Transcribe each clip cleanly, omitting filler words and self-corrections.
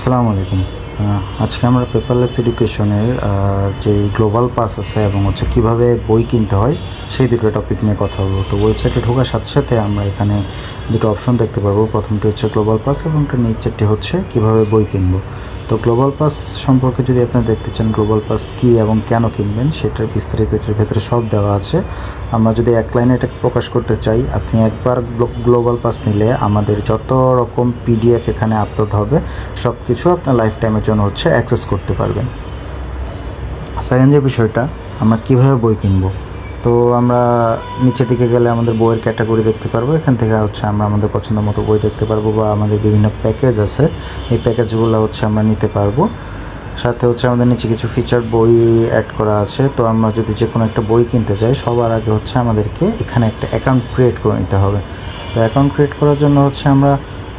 আসসালামু আলাইকুম। আজকে আমরা পেপারলেস এডুকেশনের যে গ্লোবাল পাস আছে এবং কীভাবে বই কিনতে হয় সেই দুটো টপিক নিয়ে কথা বলবো। তো ওয়েবসাইটে ঢোকার সাথে সাথে আমরা এখানে দুটো অপশন দেখতে পারবো। প্রথমটি হচ্ছে গ্লোবাল পাস এবং নিচেরটি হচ্ছে কীভাবে বই কিনবো। তো গ্লোবাল পাস সম্পর্কে যদি আপনি দেখতে চান গ্লোবাল পাস কী এবং কেন কিনবেন সেটার বিস্তারিত এটার ভেতরে সব দেওয়া আছে। আমরা যদি এক লাইনে এটাকে প্রকাশ করতে চাই, আপনি একবার গ্লোবাল পাস নিলে আমাদের যত রকম পিডিএফ এখানে আপলোড হবে সব কিছু আপনার লাইফ টাইমের জন্য অ্যাক্সেস করতে পারবেন। সেকেন্ড যে বিষয়টা, আমরা কীভাবে বই কিনবো, তো আমরা নিচের দিকে গেলে আমাদের বইয়ের ক্যাটাগরি দেখতে পারবো। এখান থেকে আমরা আমাদের পছন্দ মতো বই দেখতে পারবো বা আমাদের বিভিন্ন প্যাকেজ আছে, এই প্যাকেজগুলো আমরা নিতে পারবো। সাথে আমাদের নিচে কিছু ফিচার বই অ্যাড করা আছে। তো আমরা যদি যে কোনো একটা বই কিনতে চাই সবার আগে আমাদেরকে এখানে একটা অ্যাকাউন্ট ক্রিয়েট করে নিতে হবে। তো অ্যাকাউন্ট ক্রিয়েট করার জন্য আমরা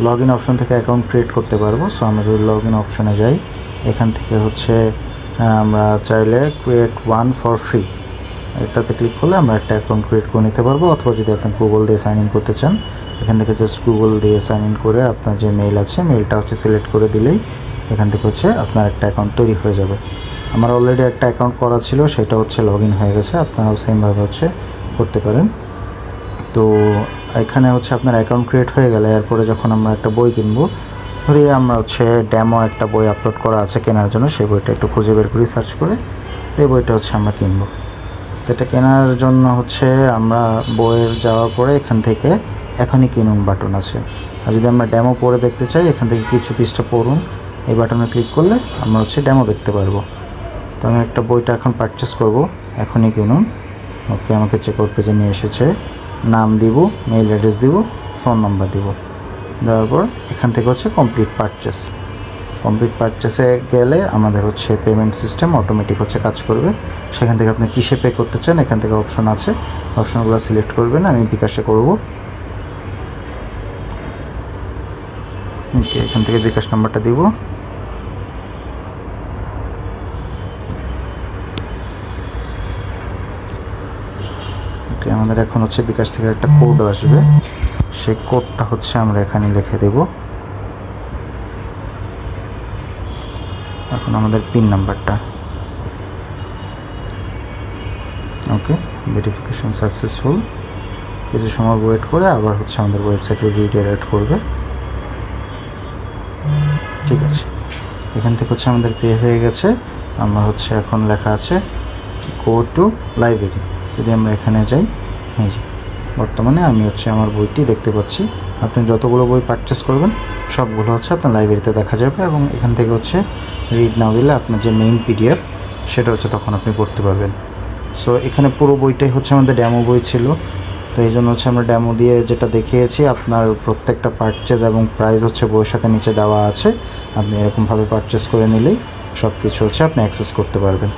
লগ ইন অপশন থেকে অ্যাকাউন্ট ক্রিয়েট করতে পারবো। সো আমরা যদি লগ ইন অপশনে যাই, এখান থেকে আমরা চাইলে ক্রিয়েট ওয়ান ফর ফ্রি এটাতে ক্লিক করলে আমরা একটা অ্যাকাউন্ট ক্রিয়েট করে নিতে পারবো। অথবা যদি আপনি গুগল দিয়ে সাইন ইন করতে চান, এখান থেকে জাস্ট গুগল দিয়ে সাইন ইন করে আপনার যে মেইল আছে মেইলটা সিলেক্ট করে দিলেই এখান থেকে আপনার একটা অ্যাকাউন্ট তৈরি হয়ে যাবে। আমার অলরেডি একটা অ্যাকাউন্ট করা ছিল, সেটা লগ ইন হয়ে গেছে। আপনারাও সেমভাবে করতে পারেন। তো এখানে আপনার অ্যাকাউন্ট ক্রিয়েট হয়ে গেলে এরপরে যখন আমরা একটা বই কিনবো, ধরি আমরা ডেমো একটা বই আপলোড করা আছে কেনার জন্য, সেই বইটা একটু খুঁজে বের করি সার্চ করে, এই বইটা আমরা কিনবো। তো এটা কেনার জন্য আমরা বইয়ের যাওয়ার পরে এখান থেকে এখনই কিনুন বাটন আছে। আর যদি আমরা ডেমো পড়ে দেখতে চাই, এখান থেকে কিছু পৃষ্ঠা পড়ুন এই বাটনে ক্লিক করলে আমরা ডেমো দেখতে পারবো। তো আমি একটা বইটা এখন পারচেস করব, এখনই কিনুন। ওকে, আমাকে চেকআউট পেজে নিয়ে এসেছে। নাম দিব, মেইল অ্যাড্রেস দিব, ফোন নাম্বার দিব, দেওয়ার পর এখান থেকে কমপ্লিট পারচেস। কমপ্লিট পারচেসে গেলে আমাদের পেমেন্ট সিস্টেম অটোমেটিক কাজ করবে। সেখান থেকে আপনি কিসে পে করতে চান এখান থেকে অপশন আছে, অপশনগুলো সিলেক্ট করবেন। আমি বিকাশে করব। ওকে, এখান থেকে বিকাশ নাম্বারটা দিব। ওকে, আমাদের এখন বিকাশ থেকে একটা কোড আসবে, সেই কোডটা আমরা এখানে লিখে দেব। এখন আমাদের পিন নাম্বারটা। ওকে, ভেরিফিকেশন সাকসেসফুল। কিছু সময় ওয়েট করে আবার আমাদের ওয়েবসাইটে রিডাইরেক্ট করবে। ঠিক আছে, এখান থেকে আমাদের পে হয়ে গেছে। আমরা এখন লেখা আছে গো টু লাইব্রেরি। যদি আমরা এখানে যাই, এই যে বর্তমানে আমি আমার বইটি দেখতে পাচ্ছি। আপনি যতগুলো বই পারচেস করবেন সবগুলো আপনার লাইব্রেরিতে দেখা যাবে এবং এখান থেকে রিড নাও দিলে আপনার যে মেইন পিডিএফ সেটা তখন আপনি পড়তে পারবেন। সো এখানে পুরো বইটাই আমাদের ডেমো বই ছিল। তো এই জন্য আমরা ডেমো দিয়ে যেটা দেখিয়েছি, আপনার প্রত্যেকটা পারচেজ এবং প্রাইস বইয়ের সাথে নিচে দেওয়া আছে। আপনি এরকমভাবে পারচেস করে নিলেই সব কিছু আপনি অ্যাক্সেস করতে পারবেন।